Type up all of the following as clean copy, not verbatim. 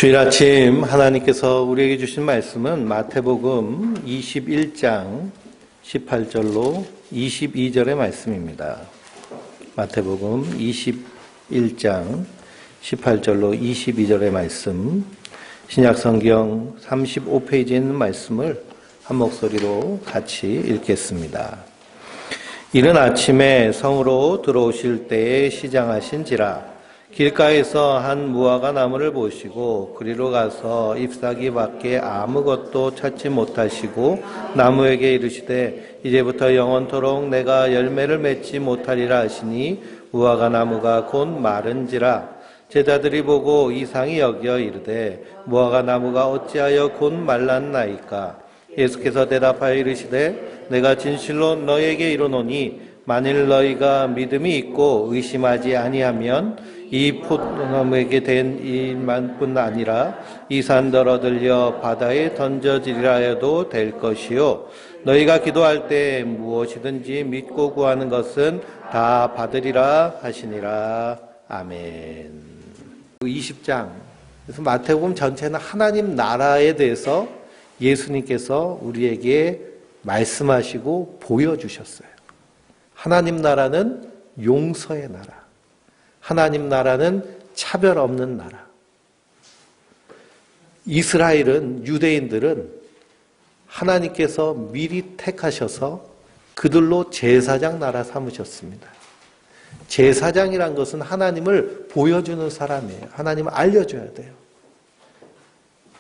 주일 아침 하나님께서 우리에게 주신 말씀은 마태복음 21장 18절로 22절의 말씀입니다. 마태복음 21장 18절로 22절의 말씀, 신약성경 35페이지에 있는 말씀을 한 목소리로 같이 읽겠습니다. 이른 아침에 성으로 들어오실 때에 시장하신지라 길가에서 한 무화과 나무를 보시고 그리로 가서 잎사귀 밖에 아무것도 찾지 못하시고 나무에게 이르시되 이제부터 영원토록 내가 열매를 맺지 못하리라 하시니 무화과 나무가 곧 마른지라. 제자들이 보고 이상히 여겨 이르되 무화과 나무가 어찌하여 곧 말랐나이까. 예수께서 대답하여 이르시되 내가 진실로 너희에게 이르노니 만일 너희가 믿음이 있고 의심하지 아니하면 이 포도나무에게 된 일만뿐 아니라 이 산더러 들려 바다에 던져지리라 해도 될 것이요 너희가 기도할 때 무엇이든지 믿고 구하는 것은 다 받으리라 하시니라. 아멘. 20장, 그래서 마태복음 전체는 하나님 나라에 대해서 예수님께서 우리에게 말씀하시고 보여주셨어요. 하나님 나라는 용서의 나라, 하나님 나라는 차별 없는 나라. 이스라엘은, 유대인들은 하나님께서 미리 택하셔서 그들로 제사장 나라 삼으셨습니다. 제사장이란 것은 하나님을 보여주는 사람이에요. 하나님을 알려줘야 돼요.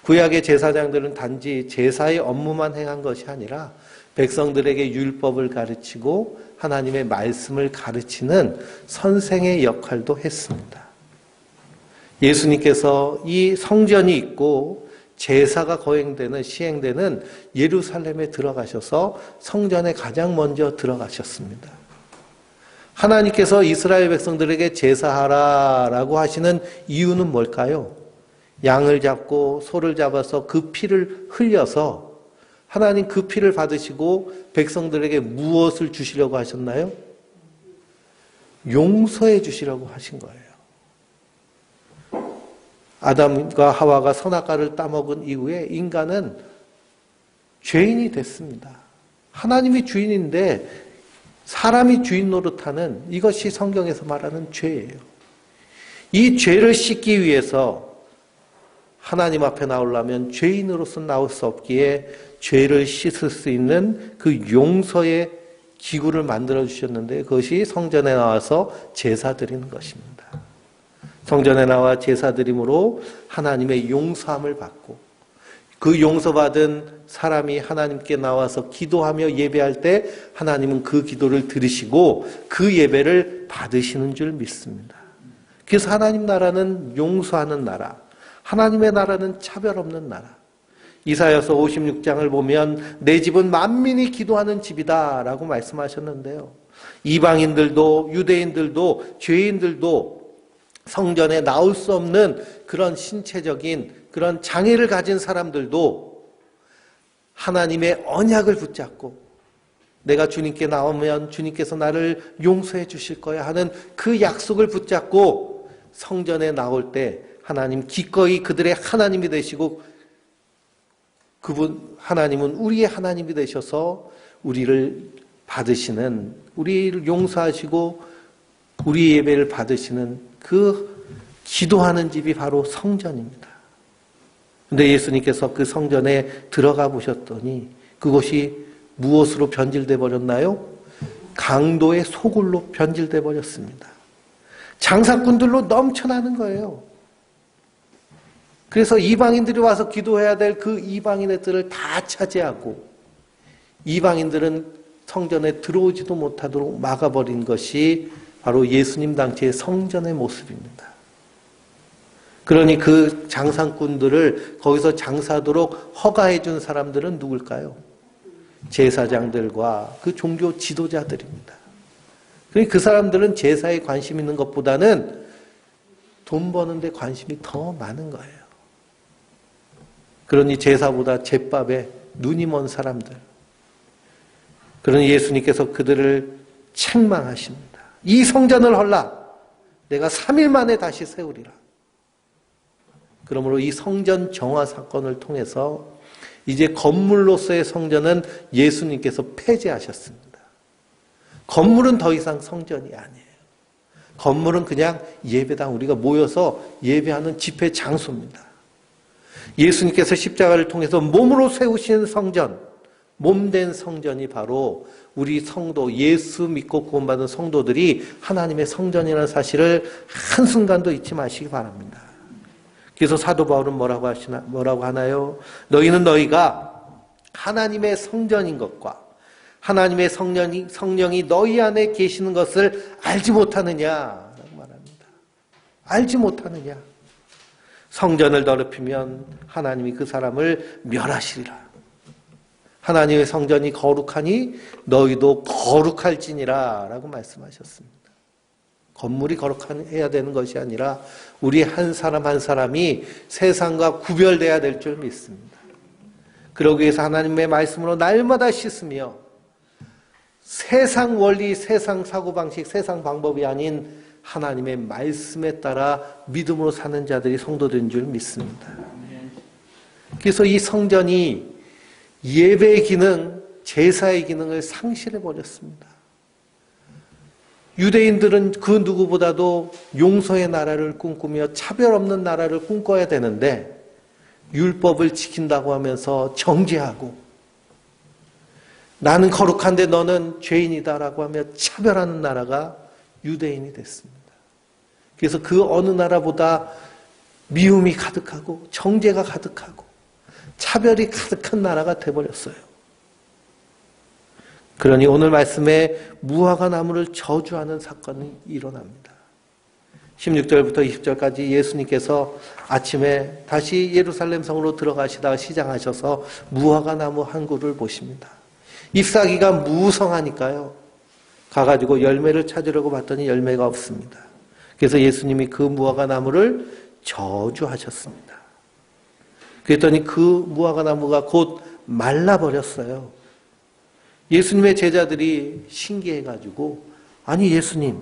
구약의 제사장들은 단지 제사의 업무만 행한 것이 아니라 백성들에게 율법을 가르치고 하나님의 말씀을 가르치는 선생의 역할도 했습니다. 예수님께서 이 성전이 있고 제사가 시행되는 예루살렘에 들어가셔서 성전에 가장 먼저 들어가셨습니다. 하나님께서 이스라엘 백성들에게 제사하라라고 하시는 이유는 뭘까요? 양을 잡고 소를 잡아서 그 피를 흘려서 하나님 그 피를 받으시고 백성들에게 무엇을 주시려고 하셨나요? 용서해 주시려고 하신 거예요. 아담과 하와가 선악과를 따먹은 이후에 인간은 죄인이 됐습니다. 하나님이 주인인데 사람이 주인 노릇하는 이것이 성경에서 말하는 죄예요. 이 죄를 씻기 위해서 하나님 앞에 나오려면 죄인으로서 나올 수 없기에 죄를 씻을 수 있는 그 용서의 기구를 만들어 주셨는데 그것이 성전에 나와서 제사 드리는 것입니다. 성전에 나와 제사 드림으로 하나님의 용서함을 받고 그 용서받은 사람이 하나님께 나와서 기도하며 예배할 때 하나님은 그 기도를 들으시고 그 예배를 받으시는 줄 믿습니다. 그래서 하나님 나라는 용서하는 나라, 하나님의 나라는 차별 없는 나라. 이사야서 56장을 보면 내 집은 만민이 기도하는 집이다 라고 말씀하셨는데요. 이방인들도 유대인들도 죄인들도 성전에 나올 수 없는 그런 신체적인 그런 장애를 가진 사람들도 하나님의 언약을 붙잡고 내가 주님께 나오면 주님께서 나를 용서해 주실 거야 하는 그 약속을 붙잡고 성전에 나올 때 하나님 기꺼이 그들의 하나님이 되시고 그분 하나님은 우리의 하나님이 되셔서 우리를 받으시는, 우리를 용서하시고 우리 예배를 받으시는 그 기도하는 집이 바로 성전입니다. 그런데 예수님께서 그 성전에 들어가 보셨더니 그곳이 무엇으로 변질돼 버렸나요? 강도의 소굴로 변질돼 버렸습니다. 장사꾼들로 넘쳐나는 거예요. 그래서 이방인들이 와서 기도해야 될 그 이방인의 뜰을 다 차지하고 이방인들은 성전에 들어오지도 못하도록 막아버린 것이 바로 예수님 당시의 성전의 모습입니다. 그러니 그 장사꾼들을 거기서 장사하도록 허가해 준 사람들은 누굴까요? 제사장들과 그 종교 지도자들입니다. 그 사람들은 제사에 관심 있는 것보다는 돈 버는 데 관심이 더 많은 거예요. 그러니 제사보다 제밥에 눈이 먼 사람들. 그러니 예수님께서 그들을 책망하십니다. 이 성전을 헐라 내가 3일 만에 다시 세우리라. 그러므로 이 성전 정화 사건을 통해서 이제 건물로서의 성전은 예수님께서 폐지하셨습니다. 건물은 더 이상 성전이 아니에요. 건물은 그냥 예배당, 우리가 모여서 예배하는 집회 장소입니다. 예수님께서 십자가를 통해서 몸으로 세우신 성전, 몸된 성전이 바로 우리 성도, 예수 믿고 구원받은 성도들이 하나님의 성전이라는 사실을 한순간도 잊지 마시기 바랍니다. 그래서 사도 바울은 뭐라고 하나요? 너희는 너희가 하나님의 성전인 것과 하나님의 성령이 너희 안에 계시는 것을 알지 못하느냐라고 말합니다. 알지 못하느냐. 성전을 더럽히면 하나님이 그 사람을 멸하시리라. 하나님의 성전이 거룩하니 너희도 거룩할지니라 라고 말씀하셨습니다. 건물이 거룩해야 되는 것이 아니라 우리 한 사람 한 사람이 세상과 구별돼야 될 줄 믿습니다. 그러기 위해서 하나님의 말씀으로 날마다 씻으며 세상 원리, 세상 사고방식, 세상 방법이 아닌 하나님의 말씀에 따라 믿음으로 사는 자들이 성도들인 줄 믿습니다. 그래서 이 성전이 예배의 기능, 제사의 기능을 상실해버렸습니다. 유대인들은 그 누구보다도 용서의 나라를 꿈꾸며 차별 없는 나라를 꿈꿔야 되는데 율법을 지킨다고 하면서 정죄하고 나는 거룩한데 너는 죄인이다라고 하며 차별하는 나라가 유대인이 됐습니다. 그래서 그 어느 나라보다 미움이 가득하고 정죄가 가득하고 차별이 가득한 나라가 돼버렸어요. 그러니 오늘 말씀에 무화과 나무를 저주하는 사건이 일어납니다. 16절부터 20절까지 예수님께서 아침에 다시 예루살렘 성으로 들어가시다가 시장하셔서 무화과 나무 한 그루를 보십니다. 잎사귀가 무성하니까요. 가가지고 열매를 찾으려고 봤더니 열매가 없습니다. 그래서 예수님이 그 무화과 나무를 저주하셨습니다. 그랬더니 그 무화과 나무가 곧 말라버렸어요. 예수님의 제자들이 신기해가지고 아니 예수님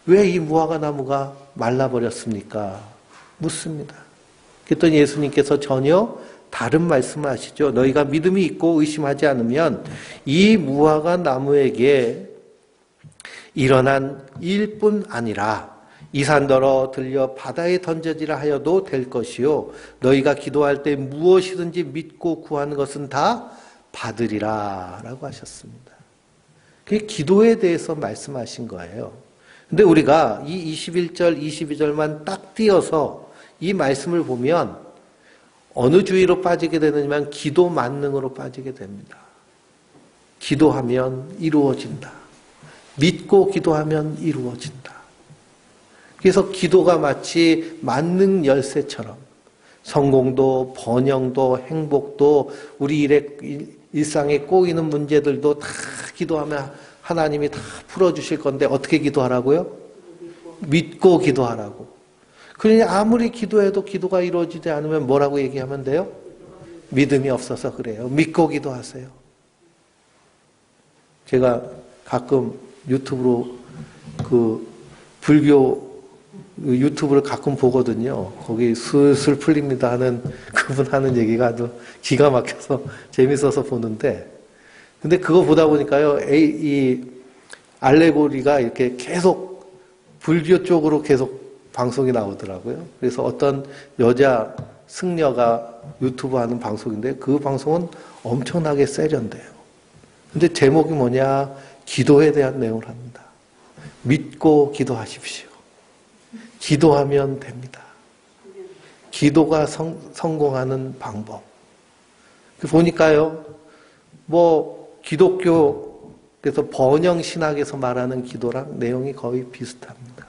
왜 이 무화과 나무가 말라버렸습니까? 묻습니다. 그랬더니 예수님께서 전혀 다른 말씀을 하시죠. 너희가 믿음이 있고 의심하지 않으면 이 무화과 나무에게 일어난 일뿐 아니라 이 산더러 들려 바다에 던져지라 하여도 될 것이요 너희가 기도할 때 무엇이든지 믿고 구하는 것은 다 받으리라 라고 하셨습니다. 그게 기도에 대해서 말씀하신 거예요. 근데 우리가 이 21절, 22절만 딱 띄어서 이 말씀을 보면 어느 주의로 빠지게 되느냐면 기도 만능으로 빠지게 됩니다. 기도하면 이루어진다. 믿고 기도하면 이루어진다. 그래서 기도가 마치 만능 열쇠처럼 성공도 번영도 행복도 우리 일상에 꼬이는 문제들도 다 기도하면 하나님이 다 풀어주실 건데 어떻게 기도하라고요? 믿고 기도하라고. 그러니 아무리 기도해도 기도가 이루어지지 않으면 뭐라고 얘기하면 돼요? 믿음이 없어서 그래요. 믿고 기도하세요. 제가 가끔 유튜브로 그 불교 유튜브를 가끔 보거든요. 거기 슬슬 풀립니다 하는 그분 하는 얘기가 아주 기가 막혀서 재밌어서 보는데 근데 그거 보다 보니까요. 이 알레고리가 이렇게 계속 불교 쪽으로 계속 방송이 나오더라고요. 그래서 어떤 여자 승려가 유튜브 하는 방송인데 그 방송은 엄청나게 세련돼요. 근데 제목이 뭐냐? 기도에 대한 내용을 합니다. 믿고 기도하십시오. 기도하면 됩니다. 기도가 성공하는 방법. 보니까요, 기독교에서 번영신학에서 말하는 기도랑 내용이 거의 비슷합니다.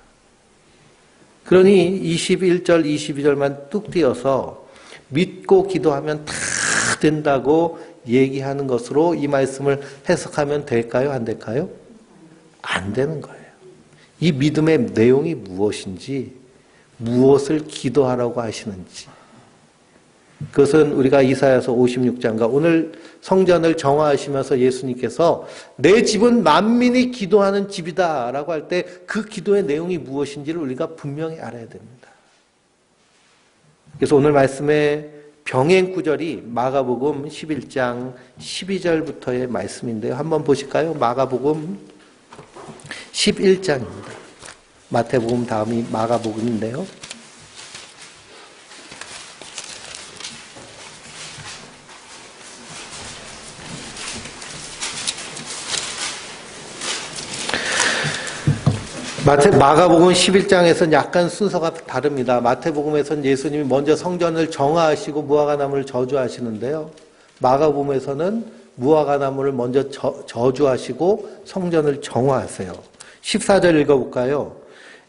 그러니 21절, 22절만 뚝 띄어서 믿고 기도하면 다 된다고 얘기하는 것으로 이 말씀을 해석하면 될까요? 안 될까요? 안 되는 거예요. 이 믿음의 내용이 무엇인지, 무엇을 기도하라고 하시는지. 그것은 우리가 이사야서 56장과 오늘 성전을 정화하시면서 예수님께서 내 집은 만민이 기도하는 집이다 라고 할 때 그 기도의 내용이 무엇인지를 우리가 분명히 알아야 됩니다. 그래서 오늘 말씀의 병행 구절이 마가복음 11장 12절부터의 말씀인데요. 한번 보실까요? 마가복음 11장입니다. 마태복음 다음이 마가복음인데요. 마가복음 11장에서는 약간 순서가 다릅니다. 마태복음에서는 예수님이 먼저 성전을 정화하시고 무화과나무를 저주하시는데요. 마가복음에서는 무화과나무를 먼저 저주하시고 성전을 정화하세요. 14절 읽어볼까요?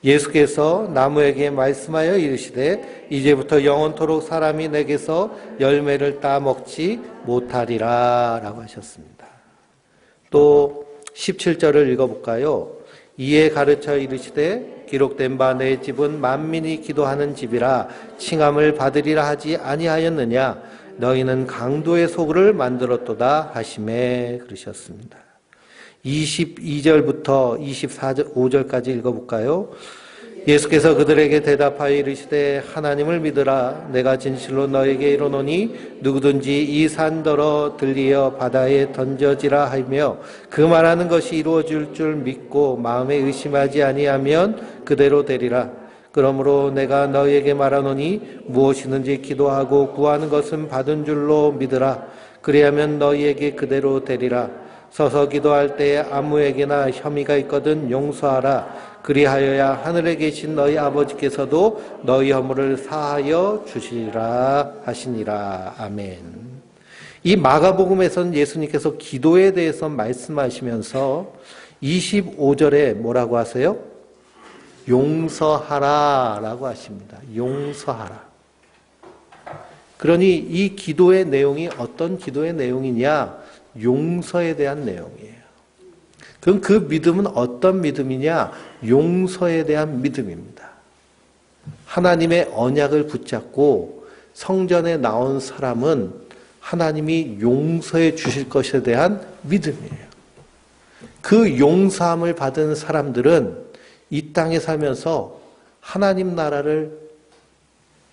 예수께서 나무에게 말씀하여 이르시되 이제부터 영원토록 사람이 내게서 열매를 따먹지 못하리라 라고 하셨습니다. 또 17절을 읽어볼까요? 이에 가르쳐 이르시되 기록된 바 내 집은 만민이 기도하는 집이라 칭함을 받으리라 하지 아니하였느냐 너희는 강도의 소굴을 만들었도다 하시매 그러셨습니다. 22절부터 25절까지 읽어볼까요? 예수께서 그들에게 대답하여 이르시되 하나님을 믿으라 내가 진실로 너에게 이르노니 누구든지 이 산더러 들리어 바다에 던져지라 하며 그 말하는 것이 이루어질 줄 믿고 마음에 의심하지 아니하면 그대로 되리라. 그러므로 내가 너희에게 말하노니 무엇이든지 기도하고 구하는 것은 받은 줄로 믿으라. 그리하면 너희에게 그대로 되리라. 서서 기도할 때에 아무에게나 혐의가 있거든 용서하라. 그리하여야 하늘에 계신 너희 아버지께서도 너희 허물을 사하여 주시리라 하시니라. 아멘. 이 마가복음에서는 예수님께서 기도에 대해서 말씀하시면서 25절에 뭐라고 하세요? 용서하라 라고 하십니다. 용서하라. 그러니 이 기도의 내용이 어떤 기도의 내용이냐? 용서에 대한 내용이에요. 그럼 그 믿음은 어떤 믿음이냐? 용서에 대한 믿음입니다. 하나님의 언약을 붙잡고 성전에 나온 사람은 하나님이 용서해 주실 것에 대한 믿음이에요. 그 용서함을 받은 사람들은 이 땅에 살면서 하나님 나라를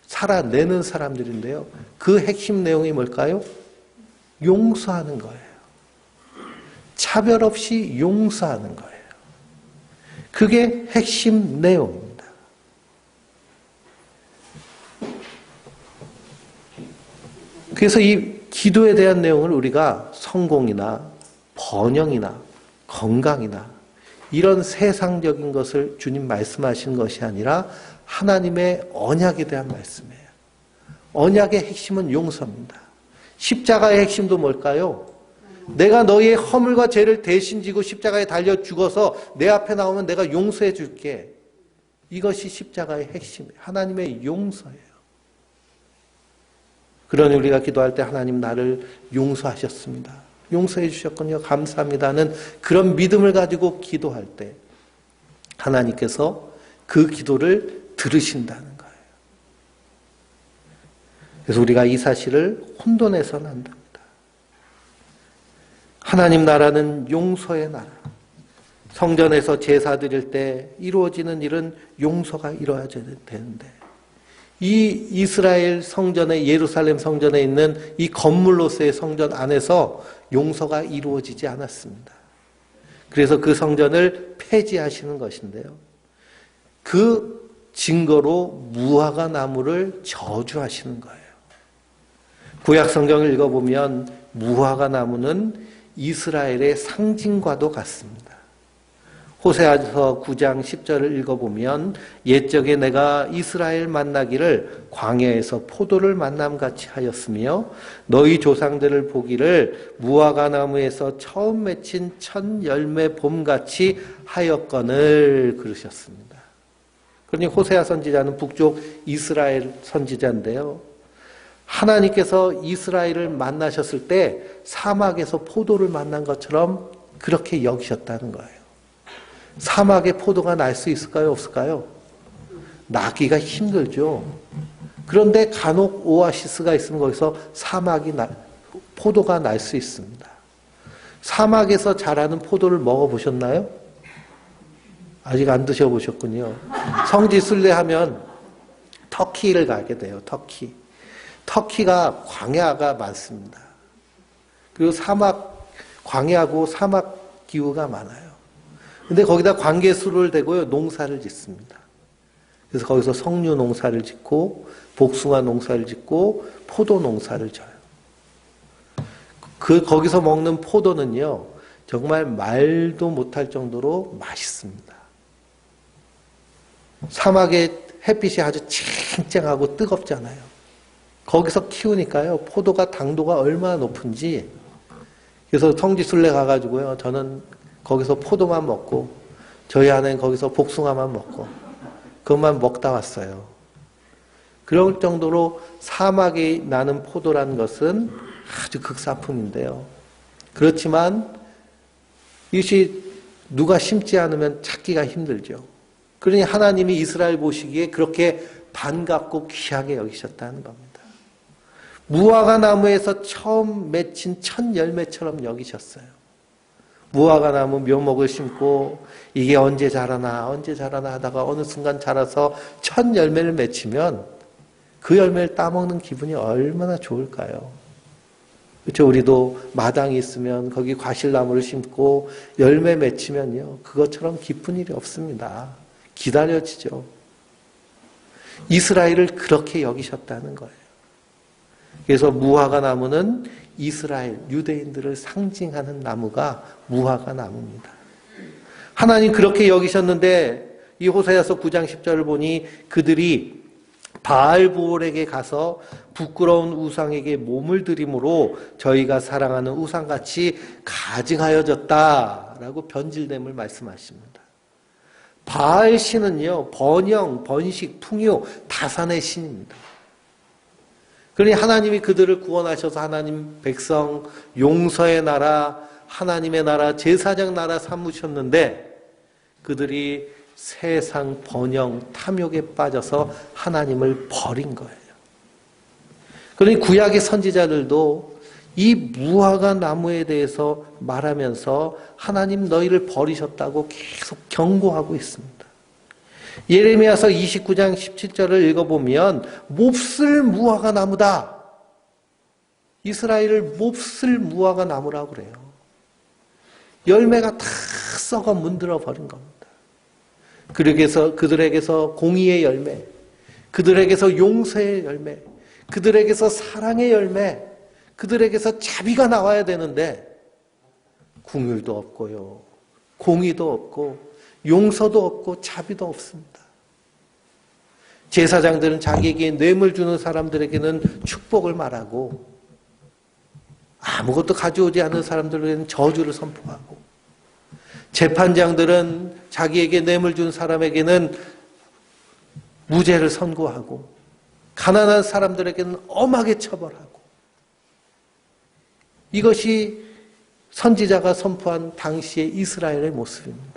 살아내는 사람들인데요. 그 핵심 내용이 뭘까요? 용서하는 거예요. 차별 없이 용서하는 거예요. 그게 핵심 내용입니다. 그래서 이 기도에 대한 내용을 우리가 성공이나 번영이나 건강이나 이런 세상적인 것을 주님 말씀하시는 것이 아니라 하나님의 언약에 대한 말씀이에요. 언약의 핵심은 용서입니다. 십자가의 핵심도 뭘까요? 내가 너희의 허물과 죄를 대신 지고 십자가에 달려 죽어서 내 앞에 나오면 내가 용서해 줄게. 이것이 십자가의 핵심이에요. 하나님의 용서예요. 그러니 우리가 기도할 때 하나님 나를 용서하셨습니다. 용서해 주셨군요. 감사합니다는 그런 믿음을 가지고 기도할 때 하나님께서 그 기도를 들으신다는 거예요. 그래서 우리가 이 사실을 혼돈해서는 안 됩니다. 하나님 나라는 용서의 나라. 성전에서 제사 드릴 때 이루어지는 일은 용서가 이루어져야 되는데 이 이스라엘 성전에 예루살렘 성전에 있는 이 건물로서의 성전 안에서 용서가 이루어지지 않았습니다. 그래서 그 성전을 폐지하시는 것인데요. 그 증거로 무화과 나무를 저주하시는 거예요. 구약 성경을 읽어보면 무화과 나무는 이스라엘의 상징과도 같습니다. 호세아서 9장 10절을 읽어보면 옛적에 내가 이스라엘 만나기를 광야에서 포도를 만남같이 하였으며 너희 조상들을 보기를 무화과 나무에서 처음 맺힌 첫 열매 봄같이 하였거늘 그러셨습니다. 그러니 호세아 선지자는 북쪽 이스라엘 선지자인데요. 하나님께서 이스라엘을 만나셨을 때 사막에서 포도를 만난 것처럼 그렇게 여기셨다는 거예요. 사막에 포도가 날 수 있을까요? 없을까요? 나기가 힘들죠. 그런데 간혹 오아시스가 있으면 거기서 포도가 날 수 있습니다. 사막에서 자라는 포도를 먹어보셨나요? 아직 안 드셔보셨군요. 성지순례하면 터키를 가게 돼요. 터키. 터키가 광야가 많습니다. 그리고 광야고 사막 기후가 많아요. 근데 거기다 관계수를 대고요, 농사를 짓습니다. 그래서 거기서 석류 농사를 짓고, 복숭아 농사를 짓고, 포도 농사를 져요. 거기서 먹는 포도는요, 정말 말도 못할 정도로 맛있습니다. 사막의 햇빛이 아주 쨍쨍하고 뜨겁잖아요. 거기서 키우니까요, 포도가 당도가 얼마나 높은지. 그래서 성지순례 가가지고요, 저는 거기서 포도만 먹고, 저희 아내는 거기서 복숭아만 먹고, 그것만 먹다 왔어요. 그럴 정도로 사막에 나는 포도라는 것은 아주 극사품인데요. 그렇지만 이것이 누가 심지 않으면 찾기가 힘들죠. 그러니 하나님이 이스라엘 보시기에 그렇게 반갑고 귀하게 여기셨다는 겁니다. 무화과 나무에서 처음 맺힌 첫 열매처럼 여기셨어요. 무화과 나무 묘목을 심고 이게 언제 자라나 하다가 어느 순간 자라서 첫 열매를 맺히면 그 열매를 따먹는 기분이 얼마나 좋을까요? 그렇죠? 우리도 마당이 있으면 거기 과실나무를 심고 열매 맺히면요, 그것처럼 기쁜 일이 없습니다. 기다려지죠. 이스라엘을 그렇게 여기셨다는 거예요. 그래서 무화과 나무는 이스라엘, 유대인들을 상징하는 나무가 무화과 나무입니다. 하나님 그렇게 여기셨는데 이 호세아서 9장 10절을 보니 그들이 바알보올에게 가서 부끄러운 우상에게 몸을 들임으로 저희가 사랑하는 우상같이 가증하여졌다라고 변질됨을 말씀하십니다. 바알 신은요, 번영, 번식, 풍요, 다산의 신입니다. 그러니 하나님이 그들을 구원하셔서 하나님 백성, 용서의 나라, 하나님의 나라, 제사장 나라 삼으셨는데 그들이 세상 번영, 탐욕에 빠져서 하나님을 버린 거예요. 그러니 구약의 선지자들도 이 무화과 나무에 대해서 말하면서 하나님 너희를 버리셨다고 계속 경고하고 있습니다. 예레미야서 29장 17절을 읽어보면 몹쓸 무화과 나무다. 이스라엘을 몹쓸 무화과 나무라고 그래요. 열매가 다 썩어 문드러 버린 겁니다. 그들에게서 공의의 열매, 그들에게서 용서의 열매, 그들에게서 사랑의 열매, 그들에게서 자비가 나와야 되는데 긍휼도 없고요, 공의도 없고 용서도 없고 자비도 없습니다. 제사장들은 자기에게 뇌물 주는 사람들에게는 축복을 말하고 아무것도 가져오지 않는 사람들에게는 저주를 선포하고, 재판장들은 자기에게 뇌물 준 사람에게는 무죄를 선고하고, 가난한 사람들에게는 엄하게 처벌하고, 이것이 선지자가 선포한 당시의 이스라엘의 모습입니다.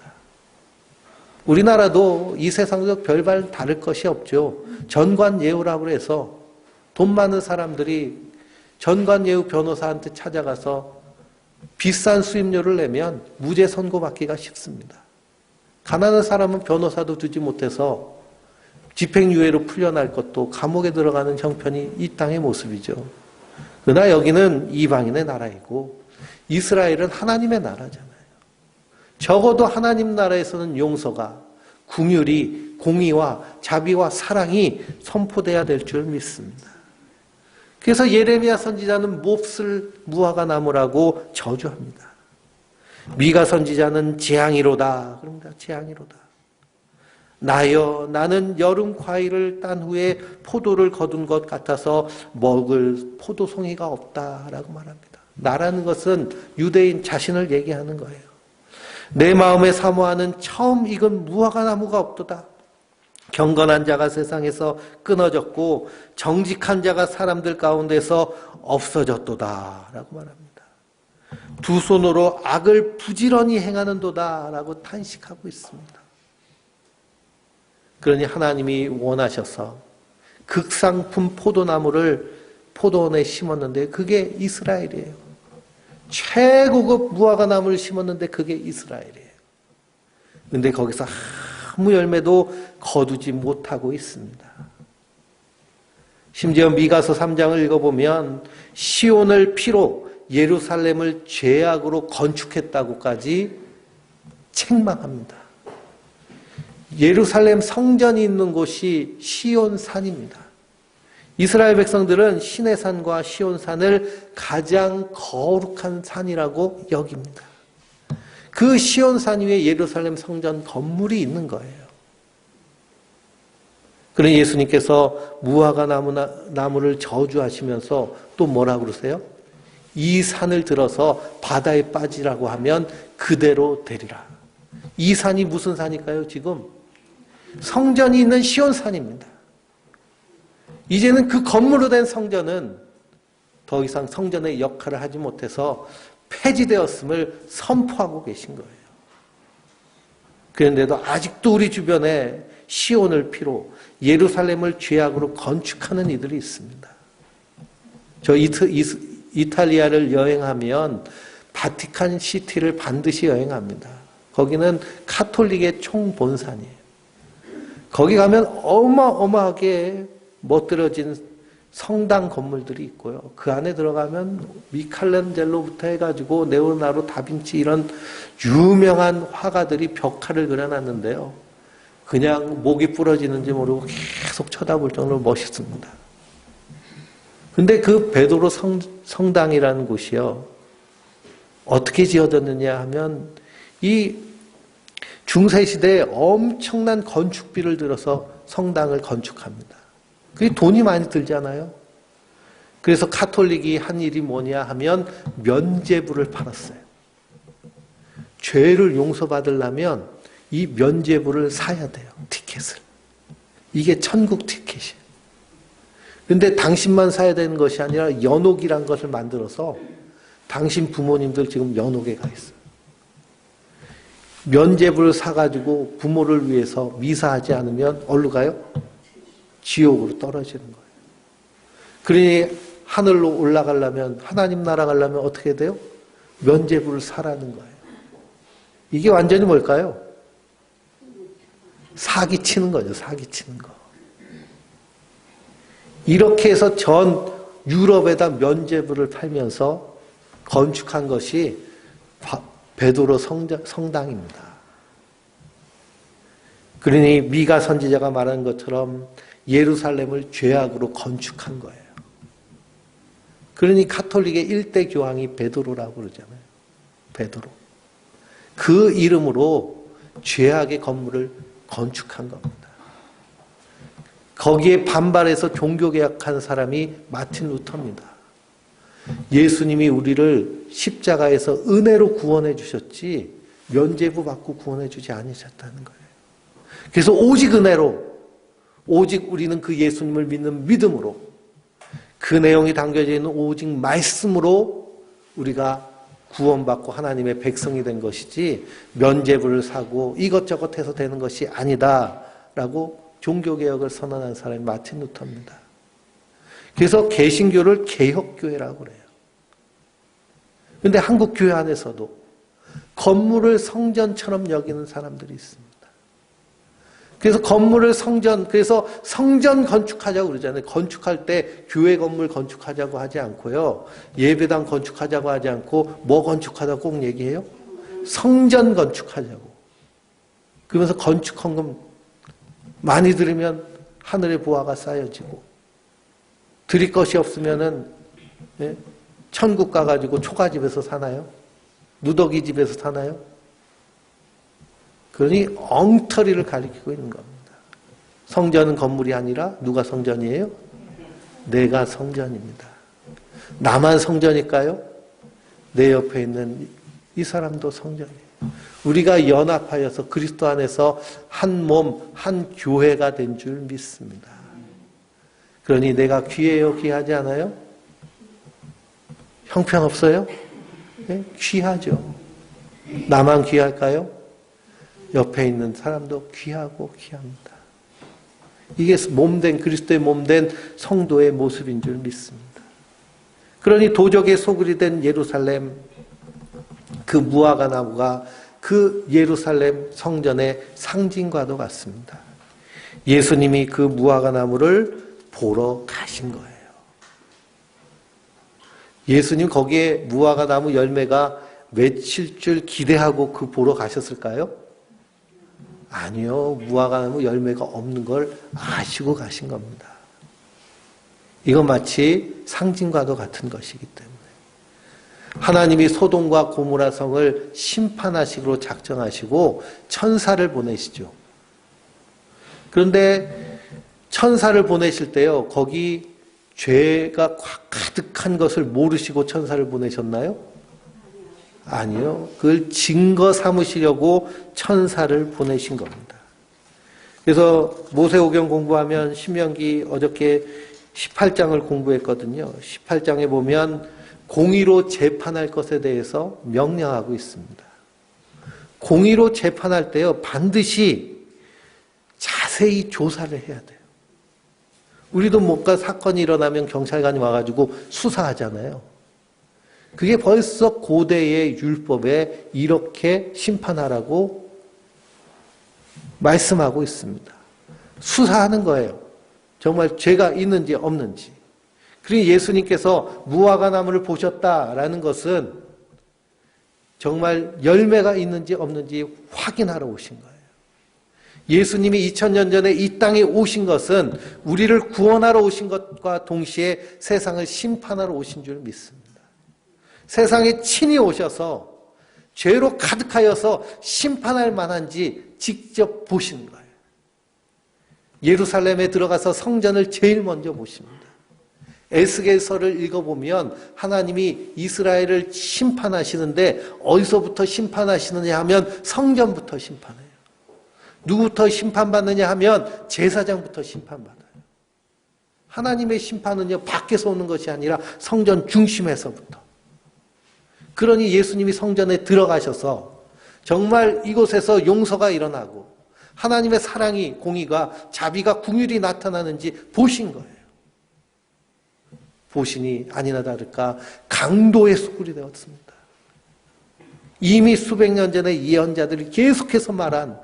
우리나라도 이 세상에서 별반 다를 것이 없죠. 전관예우라고 해서 돈 많은 사람들이 전관예우 변호사한테 찾아가서 비싼 수임료를 내면 무죄 선고받기가 쉽습니다. 가난한 사람은 변호사도 두지 못해서 집행유예로 풀려날 것도 감옥에 들어가는 형편이 이 땅의 모습이죠. 그러나 여기는 이방인의 나라이고 이스라엘은 하나님의 나라잖아요. 적어도 하나님 나라에서는 용서가, 긍휼이, 공의와 자비와 사랑이 선포돼야 될 줄 믿습니다. 그래서 예레미야 선지자는 몹쓸 무화과 나무라고 저주합니다. 미가 선지자는 재앙이로다 그럽니다. 재앙이로다. 나여 나는 여름 과일을 딴 후에 포도를 거둔 것 같아서 먹을 포도송이가 없다라고 말합니다. 나라는 것은 유대인 자신을 얘기하는 거예요. 내 마음에 사모하는 처음 익은 무화과 나무가 없도다. 경건한 자가 세상에서 끊어졌고 정직한 자가 사람들 가운데서 없어졌도다 라고 말합니다. 두 손으로 악을 부지런히 행하는도다 라고 탄식하고 있습니다. 그러니 하나님이 원하셔서 극상품 포도나무를 포도원에 심었는데 그게 이스라엘이에요. 최고급 무화과 나무를 심었는데 그게 이스라엘이에요. 그런데 거기서 아무 열매도 거두지 못하고 있습니다. 심지어 미가서 3장을 읽어보면 시온을 피로 예루살렘을 죄악으로 건축했다고까지 책망합니다. 예루살렘 성전이 있는 곳이 시온산입니다. 이스라엘 백성들은 시내산과 시온산을 가장 거룩한 산이라고 여깁니다. 그 시온산 위에 예루살렘 성전 건물이 있는 거예요. 그러니 예수님께서 무화과 나무를 저주하시면서 또 뭐라고 그러세요? 이 산을 들어서 바다에 빠지라고 하면 그대로 되리라. 이 산이 무슨 산일까요, 지금? 성전이 있는 시온산입니다. 이제는 그 건물로 된 성전은 더 이상 성전의 역할을 하지 못해서 폐지되었음을 선포하고 계신 거예요. 그런데도 아직도 우리 주변에 시온을 피로 예루살렘을 죄악으로 건축하는 이들이 있습니다. 저 이탈리아를 여행하면 바티칸 시티를 반드시 여행합니다. 거기는 카톨릭의 총본산이에요. 거기 가면 어마어마하게 멋들어진 성당 건물들이 있고요. 그 안에 들어가면 미켈란젤로부터 해가지고 레오나르도 다빈치 이런 유명한 화가들이 벽화를 그려놨는데요. 그냥 목이 부러지는지 모르고 계속 쳐다볼 정도로 멋있습니다. 근데 그 베드로 성당이라는 곳이요. 어떻게 지어졌느냐 하면 이 중세시대에 엄청난 건축비를 들여서 성당을 건축합니다. 그게 돈이 많이 들잖아요. 그래서 카톨릭이 한 일이 뭐냐 하면 면죄부를 팔았어요. 죄를 용서받으려면 이 면죄부를 사야 돼요. 티켓을. 이게 천국 티켓이에요. 근데 당신만 사야 되는 것이 아니라 연옥이란 것을 만들어서 당신 부모님들 지금 연옥에 가 있어요. 면죄부를 사가지고 부모를 위해서 미사하지 않으면 어디로 가요? 지옥으로 떨어지는 거예요. 그러니 하늘로 올라가려면, 하나님 나라 가려면 어떻게 돼요? 면죄부를 사라는 거예요. 이게 완전히 뭘까요? 사기치는 거죠. 사기치는 거. 이렇게 해서 전 유럽에다 면죄부를 팔면서 건축한 것이 베드로 성당입니다. 그러니 미가 선지자가 말한 것처럼 예루살렘을 죄악으로 건축한 거예요. 그러니 가톨릭의 일대 교황이 베드로라고 그러잖아요. 베드로. 그 이름으로 죄악의 건물을 건축한 겁니다. 거기에 반발해서 종교개혁한 사람이 마틴 루터입니다. 예수님이 우리를 십자가에서 은혜로 구원해 주셨지 면죄부 받고 구원해 주지 않으셨다는 거예요. 그래서 오직 은혜로, 오직 우리는 그 예수님을 믿는 믿음으로, 그 내용이 담겨져 있는 오직 말씀으로 우리가 구원받고 하나님의 백성이 된 것이지 면죄부를 사고 이것저것 해서 되는 것이 아니다라고 종교개혁을 선언한 사람이 마틴 루터입니다. 그래서 개신교를 개혁교회라고 그래요. 그런데 한국 교회 안에서도 건물을 성전처럼 여기는 사람들이 있습니다. 그래서 건물을 그래서 성전 건축하자고 그러잖아요. 건축할 때 교회 건물 건축하자고 하지 않고요. 예배당 건축하자고 하지 않고 뭐 건축하자고 꼭 얘기해요? 성전 건축하자고. 그러면서 건축헌금 많이 들으면 하늘의 보화가 쌓여지고, 드릴 것이 없으면은 천국 가가지고 초가집에서 사나요? 누더기 집에서 사나요? 그러니 엉터리를 가리키고 있는 겁니다. 성전은 건물이 아니라 누가 성전이에요? 내가 성전입니다. 나만 성전일까요? 내 옆에 있는 이 사람도 성전이에요. 우리가 연합하여서 그리스도 안에서 한 몸, 한 교회가 된 줄 믿습니다. 그러니 내가 귀해요? 귀하지 않아요? 형편없어요? 네? 귀하죠. 나만 귀할까요? 옆에 있는 사람도 귀하고 귀합니다. 이게 몸된 그리스도의 몸된 성도의 모습인 줄 믿습니다. 그러니 도적의 소굴이 된 예루살렘, 그 무화과 나무가 그 예루살렘 성전의 상징과도 같습니다. 예수님이 그 무화과 나무를 보러 가신 거예요. 예수님 거기에 무화과 나무 열매가 맺힐 줄 기대하고 그 보러 가셨을까요? 아니요. 무화과 나무 열매가 없는 걸 아시고 가신 겁니다. 이건 마치 상징과도 같은 것이기 때문에 하나님이 소돔과 고모라 성을 심판하시기로 작정하시고 천사를 보내시죠. 그런데 천사를 보내실 때요, 거기 죄가 가득한 것을 모르시고 천사를 보내셨나요? 아니요. 그걸 증거 삼으시려고 천사를 보내신 겁니다. 그래서 모세오경 공부하면 신명기 어저께 18장을 공부했거든요. 18장에 보면 공의로 재판할 것에 대해서 명령하고 있습니다. 공의로 재판할 때요, 반드시 자세히 조사를 해야 돼요. 우리도 뭔가 사건이 일어나면 경찰관이 와가지고 수사하잖아요. 그게 벌써 고대의 율법에 이렇게 심판하라고 말씀하고 있습니다. 수사하는 거예요. 정말 죄가 있는지 없는지. 그리고 예수님께서 무화과 나무를 보셨다라는 것은 정말 열매가 있는지 없는지 확인하러 오신 거예요. 예수님이 2000년 전에 이 땅에 오신 것은 우리를 구원하러 오신 것과 동시에 세상을 심판하러 오신 줄 믿습니다. 세상에 친히 오셔서 죄로 가득하여서 심판할 만한지 직접 보시는 거예요. 예루살렘에 들어가서 성전을 제일 먼저 보십니다. 에스겔서를 읽어보면 하나님이 이스라엘을 심판하시는데 어디서부터 심판하시느냐 하면 성전부터 심판해요. 누구부터 심판받느냐 하면 제사장부터 심판받아요. 하나님의 심판은요, 밖에서 오는 것이 아니라 성전 중심에서부터. 그러니 예수님이 성전에 들어가셔서 정말 이곳에서 용서가 일어나고 하나님의 사랑이, 공의가, 자비가, 긍휼이 나타나는지 보신 거예요. 보시니 아니나 다를까 강도의 소굴이 되었습니다. 이미 수백 년 전에 예언자들이 계속해서 말한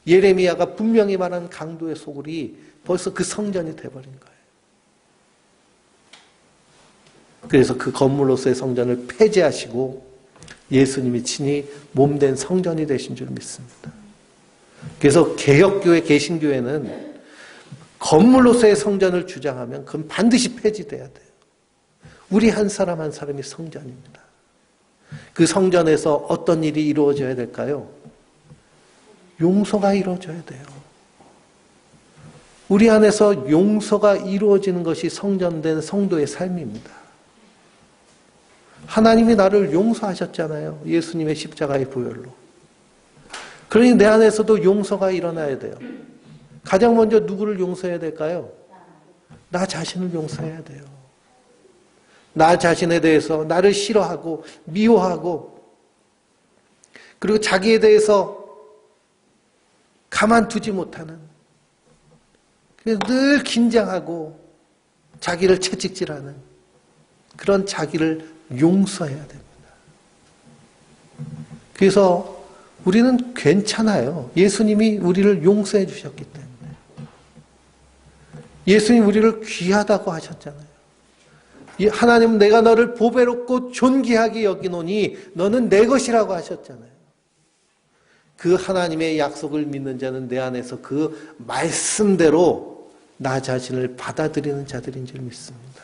예레미야가 분명히 말한 강도의 소굴이 벌써 그 성전이 돼버린 거예요. 그래서 그 건물로서의 성전을 폐지하시고 예수님이 친히 몸된 성전이 되신 줄 믿습니다. 그래서 개혁교회, 개신교회는 건물로서의 성전을 주장하면 그건 반드시 폐지돼야 돼요. 우리 한 사람 한 사람이 성전입니다. 그 성전에서 어떤 일이 이루어져야 될까요? 용서가 이루어져야 돼요. 우리 안에서 용서가 이루어지는 것이 성전된 성도의 삶입니다. 하나님이 나를 용서하셨잖아요. 예수님의 십자가의 보혈로. 그러니 내 안에서도 용서가 일어나야 돼요. 가장 먼저 누구를 용서해야 될까요? 나 자신을 용서해야 돼요. 나 자신에 대해서 나를 싫어하고 미워하고 그리고 자기에 대해서 가만두지 못하는, 늘 긴장하고 자기를 채찍질하는 그런 자기를 용서해야 됩니다. 그래서 우리는 괜찮아요. 예수님이 우리를 용서해 주셨기 때문에. 예수님이 우리를 귀하다고 하셨잖아요. 하나님은 내가 너를 보배롭고 존귀하게 여기노니 너는 내 것이라고 하셨잖아요. 그 하나님의 약속을 믿는 자는 내 안에서 그 말씀대로 나 자신을 받아들이는 자들인 줄 믿습니다.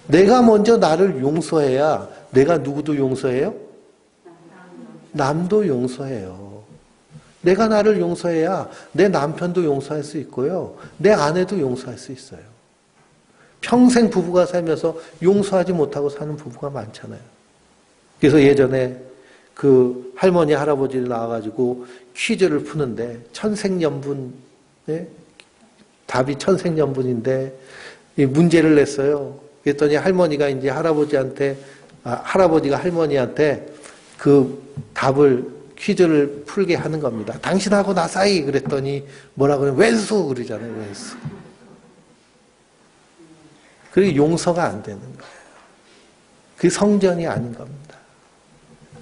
내가 먼저 나를 용서해야 내가 누구도 용서해요? 남도 용서해요. 내가 나를 용서해야 내 남편도 용서할 수 있고요. 내 아내도 용서할 수 있어요. 평생 부부가 살면서 용서하지 못하고 사는 부부가 많잖아요. 그래서 예전에 그 할머니, 할아버지들 나와가지고 퀴즈를 푸는데 천생연분, 네? 답이 천생연분인데 문제를 냈어요. 그랬더니 할머니가 이제 할아버지가 할머니한테 그 답을 퀴즈를 풀게 하는 겁니다. 당신하고 나 사이 그랬더니 뭐라 그러면 왼수 그러잖아요. 왼수. 그리고 용서가 안 되는 거예요. 그 성전이 아닌 겁니다.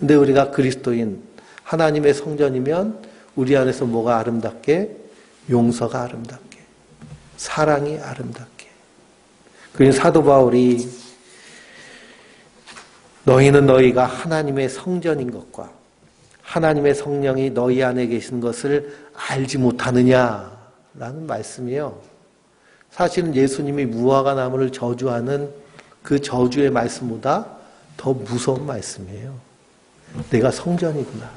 근데 우리가 그리스도인 하나님의 성전이면 우리 안에서 뭐가 아름답게? 용서가 아름답게. 사랑이 아름답게. 그리고 사도 바울이 너희는 너희가 하나님의 성전인 것과 하나님의 성령이 너희 안에 계신 것을 알지 못하느냐라는 말씀이요. 사실은 예수님이 무화과 나무를 저주하는 그 저주의 말씀보다 더 무서운 말씀이에요. 내가 성전이구나.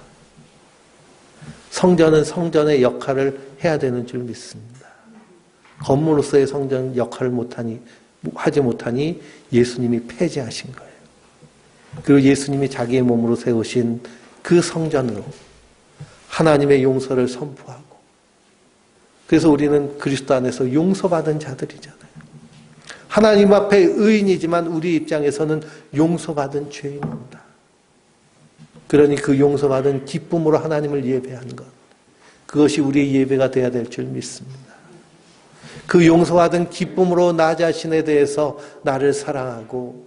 성전은 성전의 역할을 해야 되는 줄 믿습니다. 건물로서의 성전 역할을 하지 못하니 예수님이 폐지하신 거예요. 그리고 예수님이 자기의 몸으로 세우신 그 성전으로 하나님의 용서를 선포하고, 그래서 우리는 그리스도 안에서 용서받은 자들이잖아요. 하나님 앞에 의인이지만 우리 입장에서는 용서받은 죄인입니다. 그러니 그 용서받은 기쁨으로 하나님을 예배하는 것, 그것이 우리의 예배가 되어야 될 줄 믿습니다. 그 용서받은 기쁨으로 나 자신에 대해서 나를 사랑하고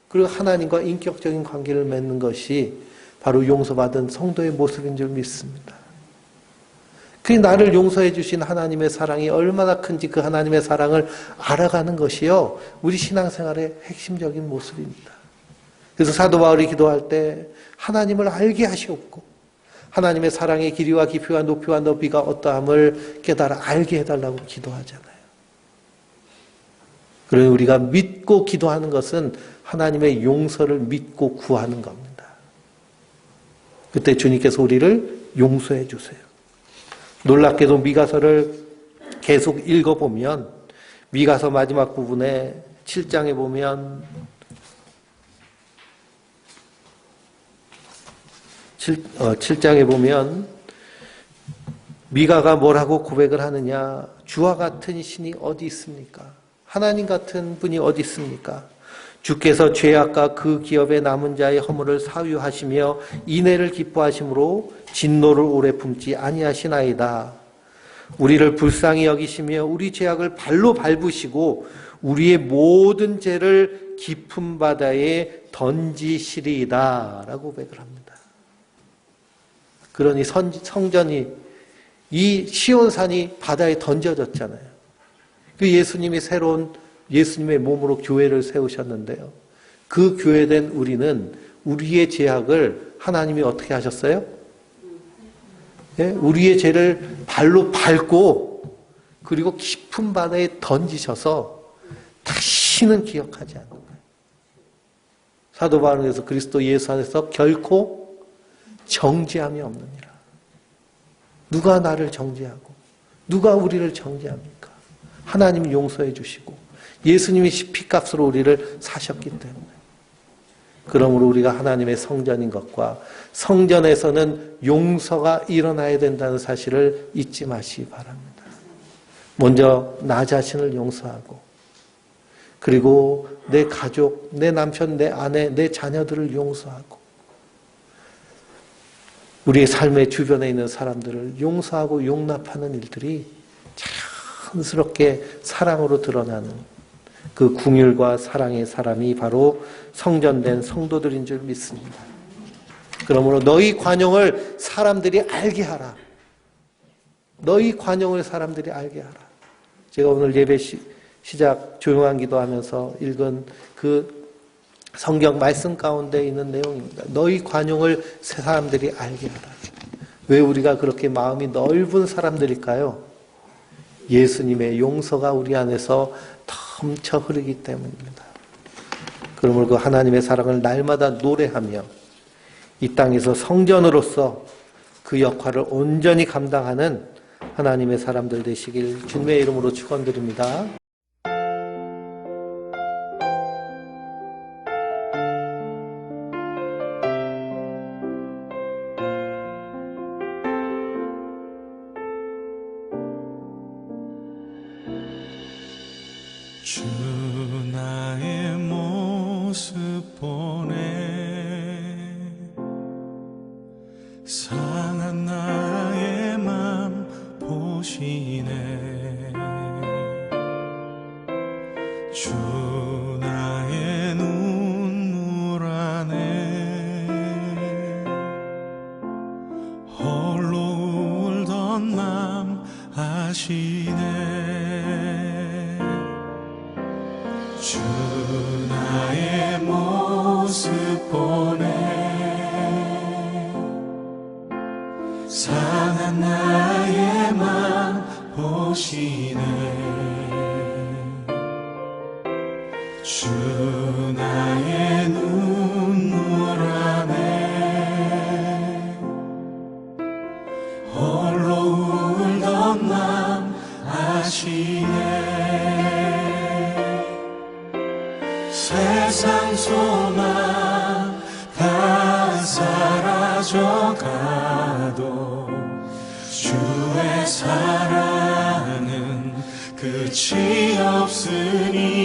그리고 하나님과 인격적인 관계를 맺는 것이 바로 용서받은 성도의 모습인 줄 믿습니다. 그 나를 용서해 주신 하나님의 사랑이 얼마나 큰지 그 하나님의 사랑을 알아가는 것이요, 우리 신앙생활의 핵심적인 모습입니다. 그래서 사도 바울이 기도할 때 하나님을 알게 하시옵고 하나님의 사랑의 길이와 깊이와 높이와 너비가 어떠함을 깨달아 알게 해달라고 기도하잖아요. 그러니 우리가 믿고 기도하는 것은 하나님의 용서를 믿고 구하는 겁니다. 그때 주님께서 우리를 용서해 주세요. 놀랍게도 미가서를 계속 읽어보면 미가서 마지막 부분에 7장에 보면 7장에 보면 미가가 뭐라고 고백을 하느냐. 주와 같은 신이 어디 있습니까? 하나님 같은 분이 어디 있습니까? 주께서 죄악과 그 기업의 남은 자의 허물을 사유하시며 인애를 기뻐하심으로 진노를 오래 품지 아니하시나이다. 우리를 불쌍히 여기시며 우리 죄악을 발로 밟으시고 우리의 모든 죄를 깊은 바다에 던지시리이다 라고 고백을 합니다. 그러니 성전이, 이 시온산이 바다에 던져졌잖아요. 그 예수님이 새로운 예수님의 몸으로 교회를 세우셨는데요. 그 교회된 우리는 우리의 죄악을 하나님이 어떻게 하셨어요? 예? 우리의 죄를 발로 밟고 그리고 깊은 바다에 던지셔서 다시는 기억하지 않는 거예요. 사도 바울에서 그리스도 예수 안에서 결코 정죄함이 없느니라. 누가 나를 정죄하고 누가 우리를 정죄합니까? 하나님이 용서해 주시고 예수님이 피값으로 우리를 사셨기 때문에. 그러므로 우리가 하나님의 성전인 것과 성전에서는 용서가 일어나야 된다는 사실을 잊지 마시기 바랍니다. 먼저 나 자신을 용서하고 그리고 내 가족, 내 남편, 내 아내, 내 자녀들을 용서하고 우리의 삶의 주변에 있는 사람들을 용서하고 용납하는 일들이 자연스럽게 사랑으로 드러나는 그 긍휼과 사랑의 사람이 바로 성전된 성도들인 줄 믿습니다. 그러므로 너희 관용을 사람들이 알게 하라. 너희 관용을 사람들이 알게 하라. 제가 오늘 예배 시작 조용한 기도하면서 읽은 그 성경 말씀 가운데 있는 내용입니다. 너희 관용을 사람들이 알게 하라. 왜 우리가 그렇게 마음이 넓은 사람들일까요? 예수님의 용서가 우리 안에서 넘쳐 흐르기 때문입니다. 그러므로 그 하나님의 사랑을 날마다 노래하며 이 땅에서 성전으로서 그 역할을 온전히 감당하는 하나님의 사람들 되시길 주님의 이름으로 축원드립니다. 주 나의 모습 보네 상한 나의 맘 보시네 주 나의 모습 보네 상한 나의 맘 보시네 주 나의 눈물 안에 홀로 울던 맘 아시네 세상 소망 다 사라져가도 주의 사랑은 끝이 없으니